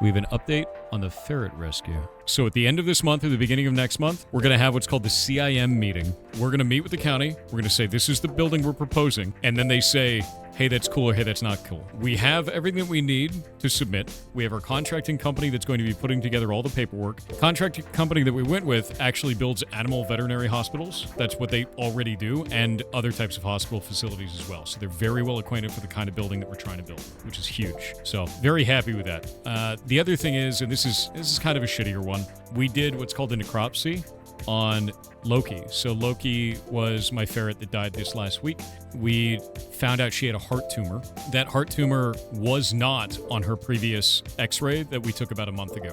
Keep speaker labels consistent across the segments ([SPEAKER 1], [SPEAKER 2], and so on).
[SPEAKER 1] We have an update on the ferret rescue. So at the end of this month or the beginning of next month, we're going to have what's called the CIM meeting. We're going to meet with the county. We're going to say, this is the building we're proposing. And then they say, hey, that's cool, or hey, that's not cool. We have everything we need to submit. We have our contracting company that's going to be putting together all the paperwork. Contracting company that we went with actually builds animal veterinary hospitals. That's what they already do, and other types of hospital facilities as well. So they're very well acquainted for the kind of building that we're trying to build, which is huge. So very happy with that. The other thing is, and this is kind of a shittier one, we did what's called a necropsy on Loki. So Loki was my ferret that died this last week. We found out she had a heart tumor. That heart tumor was not on her previous x-ray that we took about a month ago,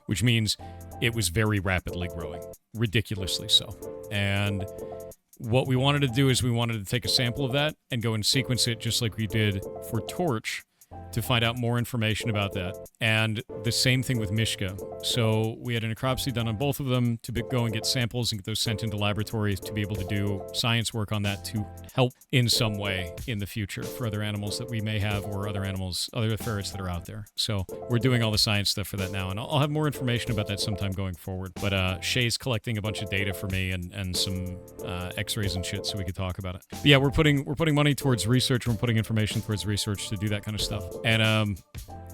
[SPEAKER 1] which means it was very rapidly growing, ridiculously so. And what we wanted to do is we wanted to take a sample of that and go and sequence it just like we did for Torch, to find out more information about that. And the same thing with Mishka. So we had a necropsy done on both of them to go and get samples and get those sent into laboratories to be able to do science work on that to help in some way in the future for other animals that we may have, or other animals, other ferrets that are out there. So we're doing all the science stuff for that now, and I'll have more information about that sometime going forward. But Shay's collecting a bunch of data for me and some x-rays and shit so we could talk about it. But yeah, we're putting money towards research. We're putting information towards research to do that kind of stuff. And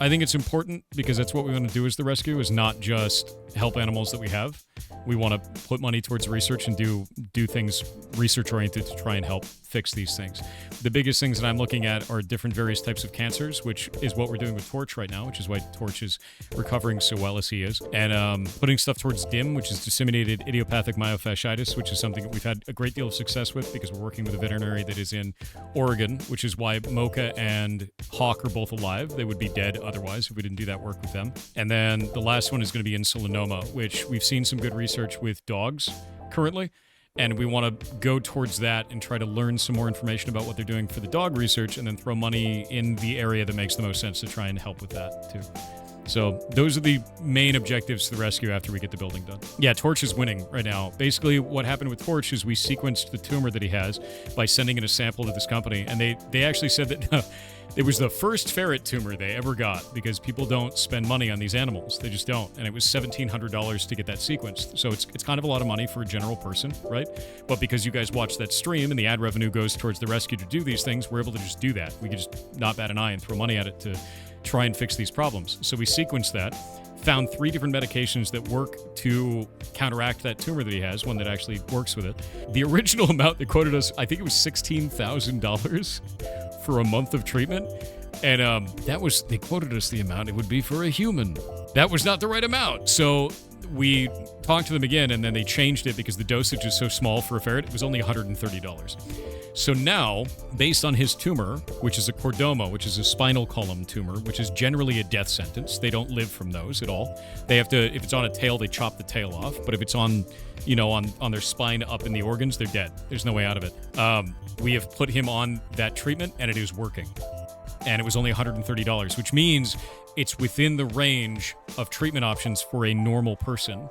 [SPEAKER 1] I think it's important because that's what we want to do as the rescue, is not just help animals that we have. We want to put money towards research and do things research-oriented to try and help fix these things. The biggest things that I'm looking at are different various types of cancers, which is what we're doing with Torch right now, which is why Torch is recovering so well as he is. And putting stuff towards DIM, which is disseminated idiopathic myofasciitis, which is something that we've had a great deal of success with because we're working with a veterinary that is in Oregon, which is why Mocha and Hawk are both alive. They would be dead otherwise if we didn't do that work with them. And then the last one is going to be insulinoma, which we've seen some good research with dogs currently. And we want to go towards that and try to learn some more information about what they're doing for the dog research, and then throw money in the area that makes the most sense to try and help with that too. So those are the main objectives to the rescue after we get the building done. Yeah, Torch is winning right now. Basically, what happened with Torch is we sequenced the tumor that he has by sending in a sample to this company, and they actually said that it was the first ferret tumor they ever got, because people don't spend money on these animals. They just don't. And it was $1,700 to get that sequenced. So it's kind of a lot of money for a general person, right? But because you guys watch that stream and the ad revenue goes towards the rescue to do these things, we're able to just do that. We could just not bat an eye and throw money at it to try and fix these problems. So we sequenced that, found 3 different medications that work to counteract that tumor that he has, one that actually works with it. The original amount they quoted us, I think it was $16,000 for a month of treatment. And they quoted us the amount it would be for a human. That was not the right amount. So we talked to them again, and then they changed it because the dosage is so small for a ferret. It was only $130. So now, based on his tumor, which is a chordoma, which is a spinal column tumor, which is generally a death sentence. They don't live from those at all. They have to, if it's on a tail, they chop the tail off. But if it's on, on their spine up in the organs, they're dead. There's no way out of it. We have put him on that treatment, and it is working. And it was only $130, which means it's within the range of treatment options for a normal person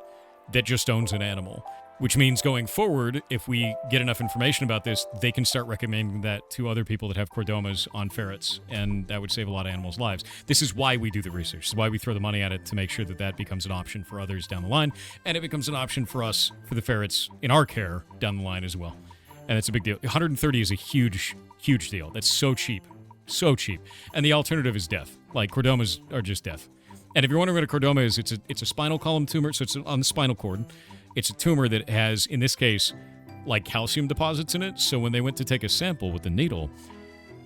[SPEAKER 1] that just owns an animal. Which means going forward, if we get enough information about this, they can start recommending that to other people that have chordomas on ferrets, and that would save a lot of animals' lives. This is why we do the research. This is why we throw the money at it, to make sure that that becomes an option for others down the line, and it becomes an option for us, for the ferrets in our care down the line as well. And it's a big deal. 130 is a huge, huge deal. That's so cheap. So cheap. And the alternative is death. Like, chordomas are just death. And if you're wondering what a chordoma is, it's a spinal column tumor, so it's on the spinal cord. It's a tumor that has, in this case, like calcium deposits in it. So when they went to take a sample with the needle,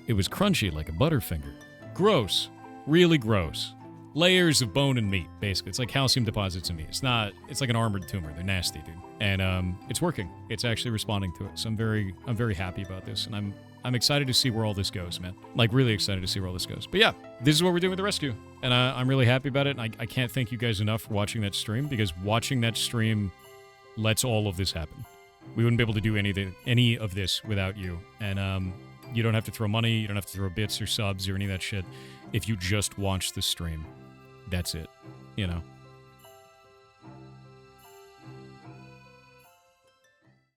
[SPEAKER 1] it was crunchy like a Butterfinger. Gross. Really gross. Layers of bone and meat, basically. It's like calcium deposits in meat. It's like an armored tumor. They're nasty, dude. And it's working. It's actually responding to it. So I'm very happy about this. And I'm excited to see where all this goes, man. Like, really excited to see where all this goes. But yeah, this is what we're doing with the rescue. And I'm really happy about it. And I can't thank you guys enough for watching that stream, because watching that stream lets all of this happen. We wouldn't be able to do any of this without you. And you don't have to throw money, you don't have to throw bits or subs or any of that shit. If you just watch the stream, that's it,